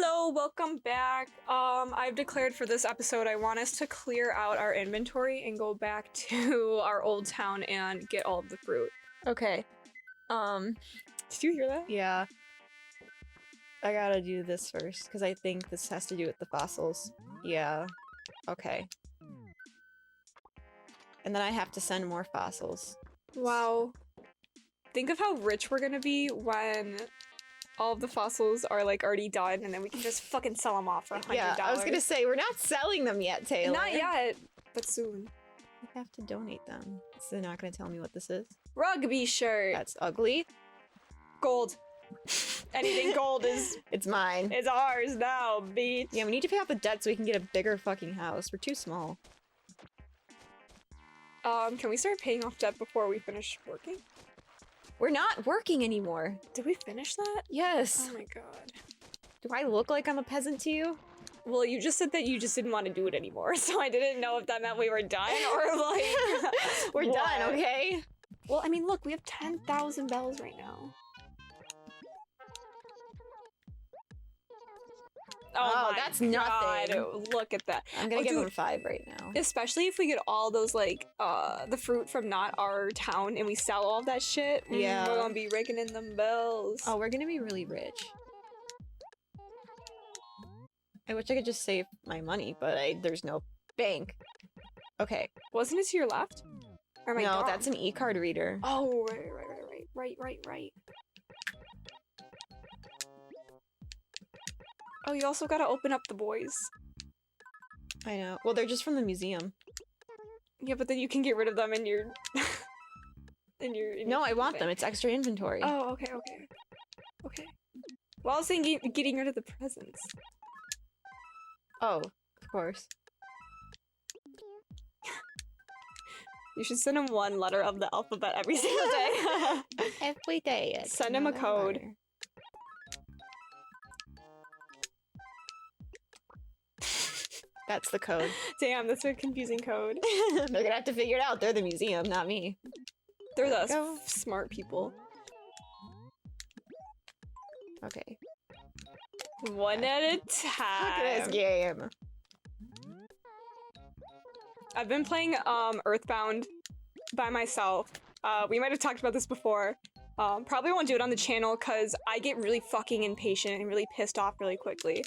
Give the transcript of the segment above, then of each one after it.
Hello, welcome back. I've declared for this episode I want us to clear out our inventory and go back to our old town and get all of the fruit. Okay. Did you hear that? Yeah. I gotta do this first, because I think this has to do with the fossils. Yeah. Okay. And then I have to send more fossils. Wow. Think of how rich we're gonna be when all of the fossils are like already done and then we can just fucking sell them off for $100. Yeah, I was gonna say, we're not selling them yet, Taylor. Not yet, but soon. We have to donate them. So they're not gonna tell me what this is. Rugby shirt. That's ugly. Gold. Anything gold is... It's mine. It's ours now, bitch. Yeah, we need to pay off the debt so we can get a bigger fucking house. We're too small. Can we start paying off debt before we finish working? We're not working anymore. Did we finish that? Yes. Oh my god. Do I look like I'm a peasant to you? Well, you just said that you just didn't want to do it anymore, so I didn't know if that meant we were done or like... We're what? done, okay? Well, I mean, look, we have 10,000 bells right now. Oh, my that's God. nothing. Look at that. I'm gonna Oh, give dude, him 5 right now. especially if we get all those, like, the fruit from not our town and we sell all that shit. Yeah. We're gonna be raking in them bells. Oh, we're gonna be really rich. I wish I could just save my money, but there's no bank. Okay. Wasn't it to your left? Or am I No, dumb? that's an e-card reader. Oh, right. Oh, you also gotta open up the boys. I know. Well, they're just from the museum. Yeah, but then you can get rid of them in your... No, I want them. It's extra inventory. Oh, okay. Well, I was thinking getting rid of the presents. Oh, of course. You should send him one letter of the alphabet every single day. Every day. Send him a code. That's the code. Damn, that's a confusing code. They're gonna have to figure it out. They're the museum, not me. They're the Go. smart people. Okay. One at a Look time. at this game. I've been playing Earthbound by myself. We might have talked about this before. Probably won't do it on the channel because I get really fucking impatient and really pissed off really quickly.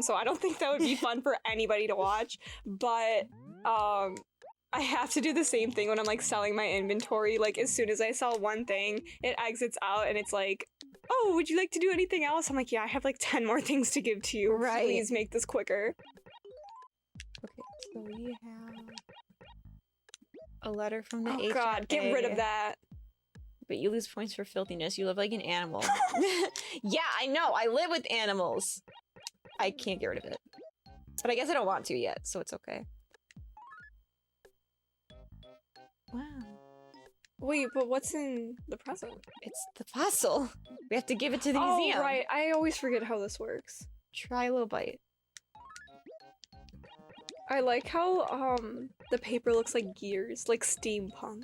So I don't think that would be fun for anybody to watch. But I have to do the same thing when I'm like selling my inventory. Like as soon as I sell one thing, it exits out and it's like, oh, would you like to do anything else? I'm like, yeah, I have like 10 more things to give to you. Right. Please make this quicker. Okay, so we have a letter from the Oh god, get rid of that. But you lose points for filthiness. You live like an animal. Yeah, I know. I live with animals. I can't get rid of it. But I guess I don't want to yet, so it's okay. Wow. Wait, but what's in the present? It's the fossil. We have to give it to the museum. Oh, right. I always forget how this works. Try a little bite. I like how the paper looks like gears, like steampunk.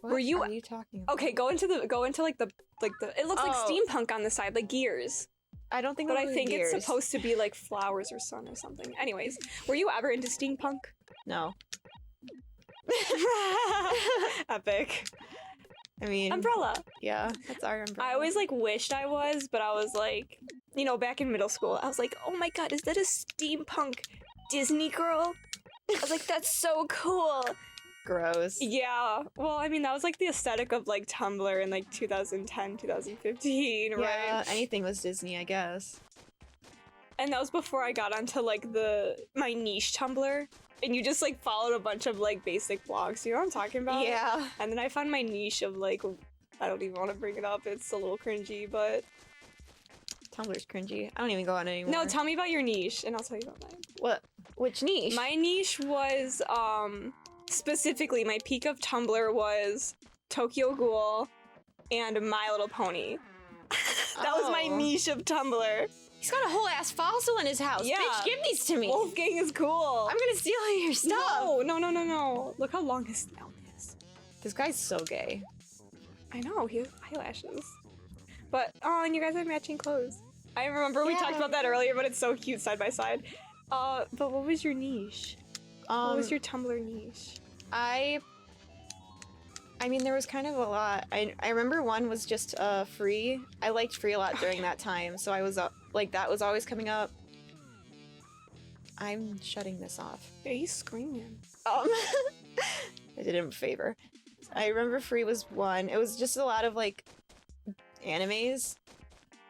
What Were you- are you talking about? Okay, go into like the it looks like Oh. steampunk on the side, like gears. I don't think But those I are think gears. it's supposed to be like flowers or sun or something. Anyways, were you ever into steampunk? No. Epic. I mean... Umbrella. Yeah, that's our umbrella. I always like wished I was, but I was like, you know, back in middle school, I was like, oh my god, is that a steampunk Disney girl? I was like, that's so cool. Gross. Yeah, well, I mean, that was like the aesthetic of like Tumblr in like 2010, 2015, right? Yeah, anything was Disney, I guess. And that was before I got onto like my niche Tumblr. And you just like followed a bunch of like basic blogs, you know what I'm talking about? Yeah. And then I found my niche of like, I don't even want to bring it up, it's a little cringy, but... Tumblr's cringy. I don't even go on anymore. No, tell me about your niche, and I'll tell you about mine. What? Which niche? My niche was, specifically, my peak of Tumblr was Tokyo Ghoul and My Little Pony. That was my Oh. niche of Tumblr. He's got a whole ass fossil in his house. Yeah. Bitch, give these to me. Wolfgang is cool. I'm gonna steal your stuff. No. Look how long his snout is. This guy's so gay. I know, he has eyelashes. But, oh, and you guys have matching clothes. I remember we talked Yeah. about that earlier, but it's so cute side by side. But what was your niche? What was your Tumblr niche? I mean, there was kind of a lot. I remember one was just free. I liked free a lot during that time, so I was like that was always coming up. I'm shutting this off. Yeah, he's screaming. I did him a favor. I remember free was one. It was just a lot of like animes,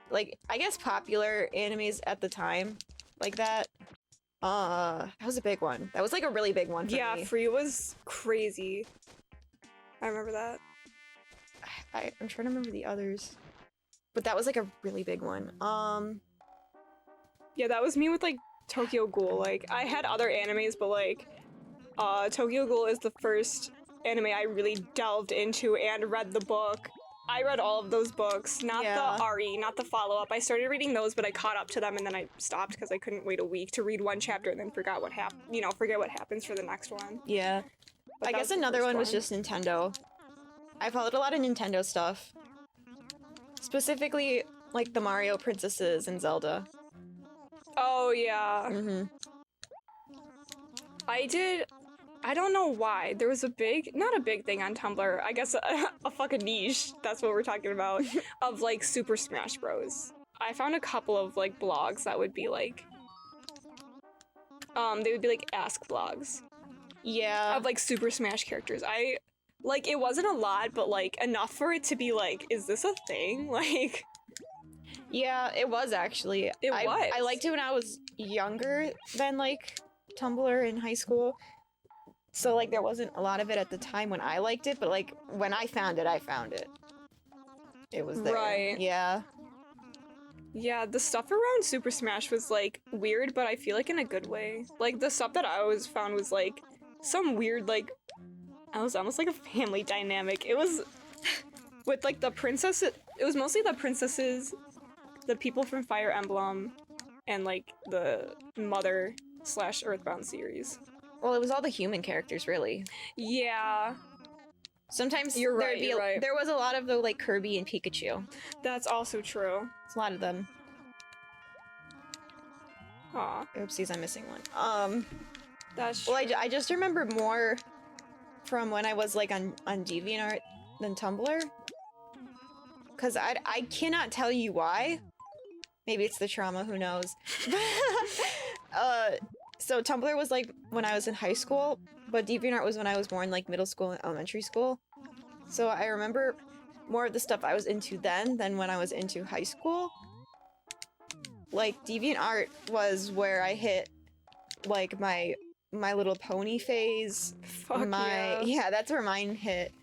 like I guess popular animes at the time, like that. That was a big one. That was like a really big one for Yeah, me. free was crazy. I remember that. I'm trying to remember the others, but that was like a really big one. Yeah, that was me with like Tokyo Ghoul. Like I had other animes, but like Tokyo Ghoul is the first anime I really delved into and read the book. I read all of those books, not Yeah. the RE, not the follow-up. I started reading those, but I caught up to them and then I stopped because I couldn't wait a week to read one chapter and then forget what happened. Forget what happens for the next one. Yeah. But I that guess was the another first one was just Nintendo. I followed a lot of Nintendo stuff. Specifically, like the Mario princesses and Zelda. Oh yeah. Mm-hmm. I don't know why. There was not a big thing on Tumblr, I guess a fucking niche, that's what we're talking about, of like Super Smash Bros. I found a couple of like blogs that would be like, they would be like ask blogs Yeah. of like Super Smash characters. Like, it wasn't a lot, but like enough for it to be like, is this a thing? Like, Yeah, it was actually. It I was. liked it when I was younger than like Tumblr in high school. So like there wasn't a lot of it at the time when I liked it, but like when I found it. It was there. Right. Yeah. yeah, the stuff around Super Smash was like weird, but I feel like in a good way. Like the stuff that I always found was like some weird like, I was almost like a family dynamic. It was with like the princess. It was mostly the princesses, the people from Fire Emblem, and like the Mother / Earthbound series. Well, it was all the human characters really. Yeah, Sometimes You're there'd right, be you're right. there was a lot of the like Kirby and Pikachu. that's also true. It's a lot of them. Aw, Oopsies, I'm missing one. that's Well, I just remember more from when I was like on DeviantArt than Tumblr. Cause I cannot tell you why. Maybe it's the trauma, who knows. So Tumblr was like when I was in high school, but DeviantArt was when I was more in like middle school and elementary school. So I remember more of the stuff I was into then than when I was into high school. Like DeviantArt was where I hit like my Little Pony phase. fuck Yeah, that's where mine hit.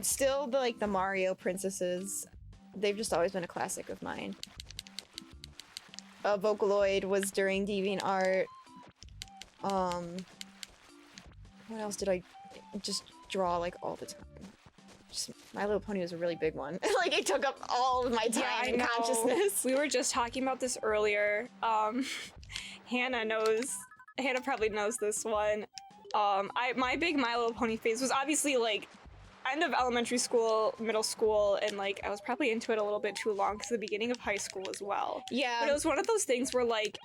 Still the Mario princesses, they've just always been a classic of mine. Vocaloid was during DeviantArt. What else did I just draw like all the time? Just My Little Pony was a really big one. Like it took up all of my time Yeah, I and know. consciousness. We were just talking about this earlier. Hannah probably knows this one. My big My Little Pony phase was obviously like end of elementary school, middle school, and like I was probably into it a little bit too long because the beginning of high school as well. Yeah. But it was one of those things where like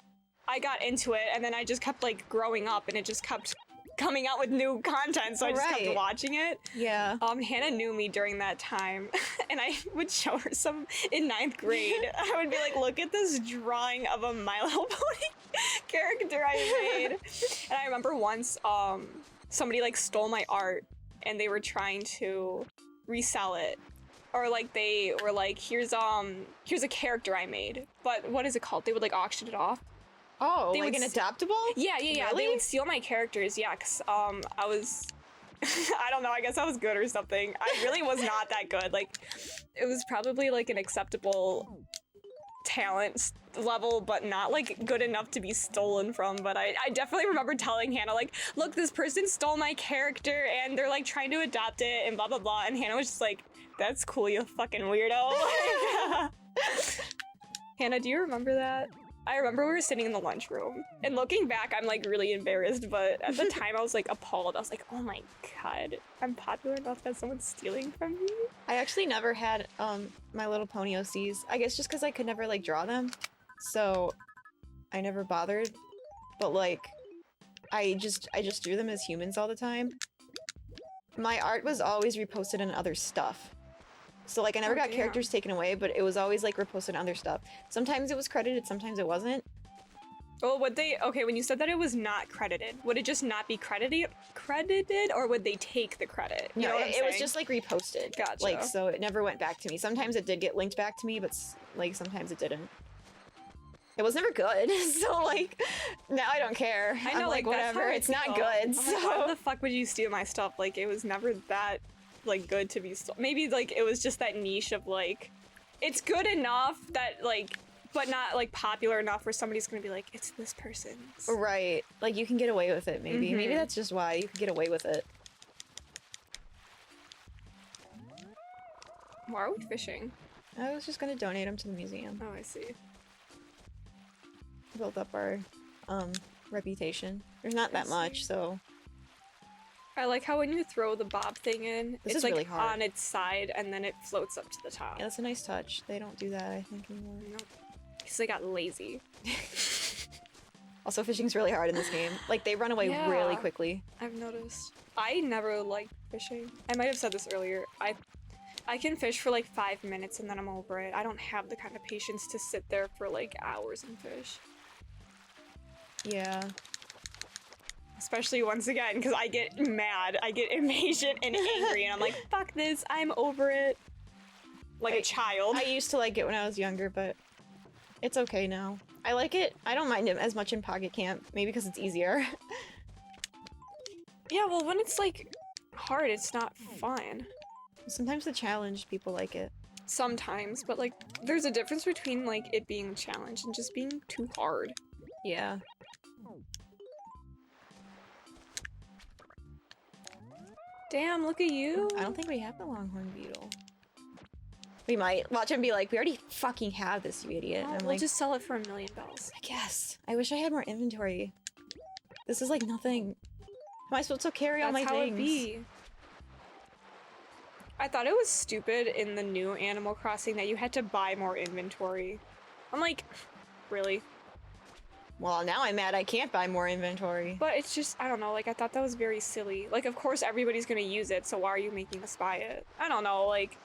I got into it and then I just kept like growing up and it just kept coming out with new content, so I just kept Right. watching it. Yeah. Hannah knew me during that time, and I would show her some in 9th grade. I would be like, look at this drawing of a My Little Pony character I made. And I remember once, somebody like stole my art, and they were trying to resell it. Or like they were like, here's a character I made. But what is it called? They would like auction it off. Oh, They like would an s- adaptable? Yeah. Really? They would steal my characters, yeah, because I was I don't know, I guess I was good or something. I really was not that good. Like, it was probably like an acceptable talent level, but not like good enough to be stolen from. But I definitely remember telling Hannah, like, look, this person stole my character and they're like trying to adopt it and blah blah blah. And Hannah was just like, that's cool, you fucking weirdo. Like, Hannah, do you remember that? I remember we were sitting in the lunchroom, and looking back, I'm like really embarrassed, but at the time I was like appalled. I was like, oh my god, I'm popular enough that someone's stealing from me? I actually never had My Little Pony OCs. I guess just because I could never like draw them, so I never bothered. But like, I just drew them as humans all the time. My art was always reposted in other stuff. So like I never got characters taken away, but it was always like reposted in other stuff. Sometimes it was credited, sometimes it wasn't. Well, would they, okay, when you said that it was not credited, would it just not be credited, or would they take the credit? You know what I'm it saying? was just like reposted. Gotcha. Like, so it never went back to me. Sometimes it did get linked back to me, but like sometimes it didn't. It was never good, so like, now I don't care. I know, I'm like, that's how whatever, I it's not feel. good, I'm so... like, why the fuck would you steal my stuff? Like, it was never that, like, good to be stolen. Maybe, like, it was just that niche of, like, it's good enough that, like, but not, like, popular enough where somebody's gonna be like, it's this person's. Right. Like, you can get away with it, maybe. Maybe that's just why you can get away with it. Why are we fishing? I was just gonna donate them to the museum. Oh, I see. Build up our, reputation. There's not that much, so... I like how when you throw the bob thing in, This it's is like really hard. on its side and then it floats up to the top. Yeah, that's a nice touch. They don't do that, I think, anymore. Because they got lazy. Also, fishing's really hard in this game. Like, they run away really Yeah. quickly. I've noticed. I never liked fishing. I might have said this earlier. I can fish for like 5 minutes and then I'm over it. I don't have the kind of patience to sit there for like hours and fish. Yeah. Especially once again, because I get mad, I get impatient and angry, and I'm like, fuck this, I'm over it. Like a child. I used to like it when I was younger, but it's okay now. I like it. I don't mind it as much in Pocket Camp, maybe because it's easier. Yeah, well, when it's like hard, it's not fun. Sometimes the challenge, people like it. Sometimes, but like, there's a difference between like it being a challenge and just being too hard. Yeah. Damn, look at you. I don't think we have the Longhorn Beetle. We might. Watch him be like, we already fucking have this, you idiot. And I'm We'll like, just sell it for $1 million. I guess. I wish I had more inventory. This is like nothing. How am I supposed to carry all my That's how things? it be. I thought it was stupid in the new Animal Crossing that you had to buy more inventory. I'm like, really? Well, now I'm mad I can't buy more inventory. But it's just, I don't know, like, I thought that was very silly. Like, of course everybody's gonna use it, so why are you making us buy it? I don't know, like,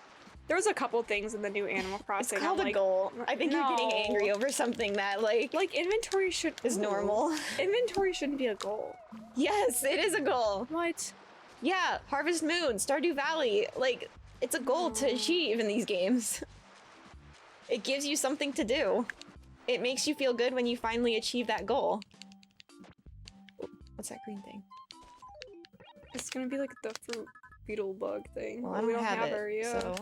there was a couple things in the new Animal Crossing. It's called I'm a like, goal. I think you're getting no. angry over something that, like inventory should- is ooh. normal. Inventory shouldn't be a goal. Yes, it is a goal. What? Yeah, Harvest Moon, Stardew Valley, like, it's a goal to achieve in these games. It gives you something to do. It makes you feel good when you finally achieve that goal. What's that green thing? It's gonna be like the fruit beetle bug thing. Well, I We don't have it, her, yeah. so...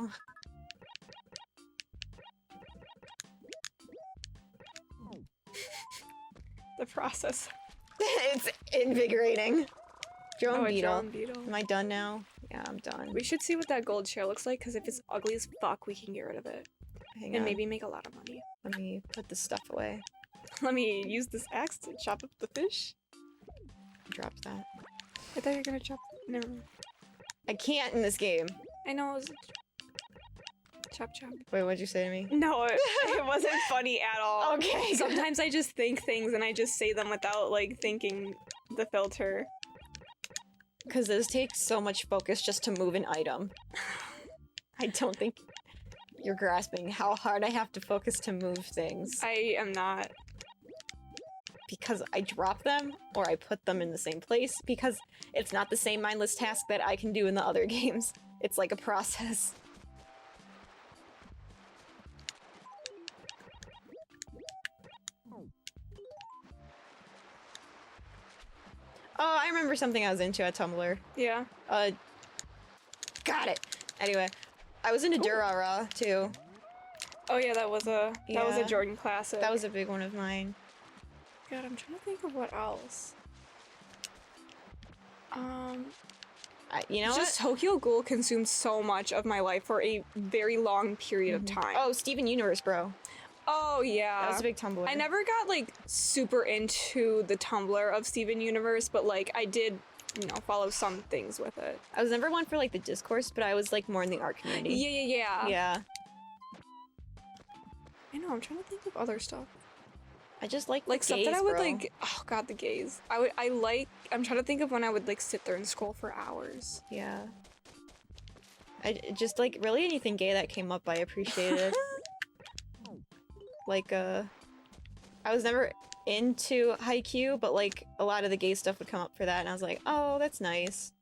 The process. It's invigorating. Drone a beetle. drone beetle. Am I done now? Yeah, I'm done. We should see what that gold share looks like, because if it's ugly as fuck, we can get rid of it. Hang And on. maybe make a lot of money. Let me put this stuff away. Let me use this axe to chop up the fish. Drop that. I thought you were gonna chop. Never mind. I can't in this game. I know it was. Chop chop. Wait, what'd you say to me? No, it wasn't funny at all. Okay. Sometimes I just think things and I just say them without like thinking the filter. Because this takes so much focus just to move an item. I don't think you're grasping how hard I have to focus to move things. I am not. Because I drop them, or I put them in the same place, because it's not the same mindless task that I can do in the other games. It's like a process. Oh, I remember something I was into at Tumblr. Yeah. Got it! Anyway, I was into Durara, too. Oh yeah, that was a Yeah. Jordan classic. That was a big one of mine. God, I'm trying to think of what else. You know Just what? Tokyo Ghoul consumed so much of my life for a very long period of time. Oh, Steven Universe, bro. Oh yeah. That was a big Tumblr. I never got like super into the Tumblr of Steven Universe, but like I did, you know, follow some things with it. I was never one for like the discourse, but I was like more in the art community. Yeah. Yeah. I know, I'm trying to think of other stuff. I just like Stuff gays, that I would bro. like, oh god, the gays. I'm trying to think of when I would like sit there and scroll for hours. Yeah. I just like really anything gay that came up I appreciated. Like I was never into Haikyuu, but like a lot of the gay stuff would come up for that and I was like, "Oh, that's nice."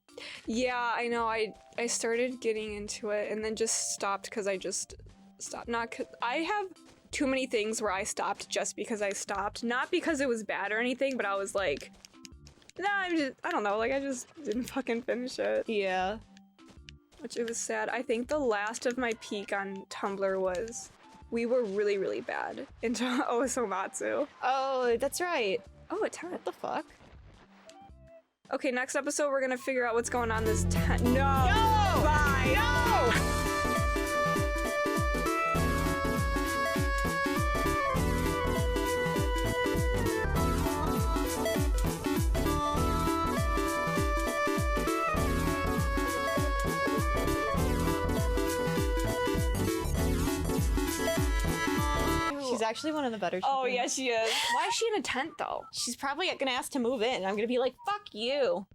Yeah, I know. I started getting into it and then just stopped because I just stopped. Not 'cause I have too many things where I stopped just because I stopped. Not because it was bad or anything, but I was like, nah, I don't know, like I just didn't fucking finish it. Yeah. Which it was sad. I think the last of my peak on Tumblr was we were really, really bad into Osomatsu. Oh, that's right. Oh, a 10. What the fuck? Okay, next episode we're gonna figure out what's going on this 10. No! No! Bye! No! She's actually one of the better. Oh, chickens. yeah, she is. Why is she in a tent, though? She's probably gonna ask to move in. I'm gonna be like, fuck you.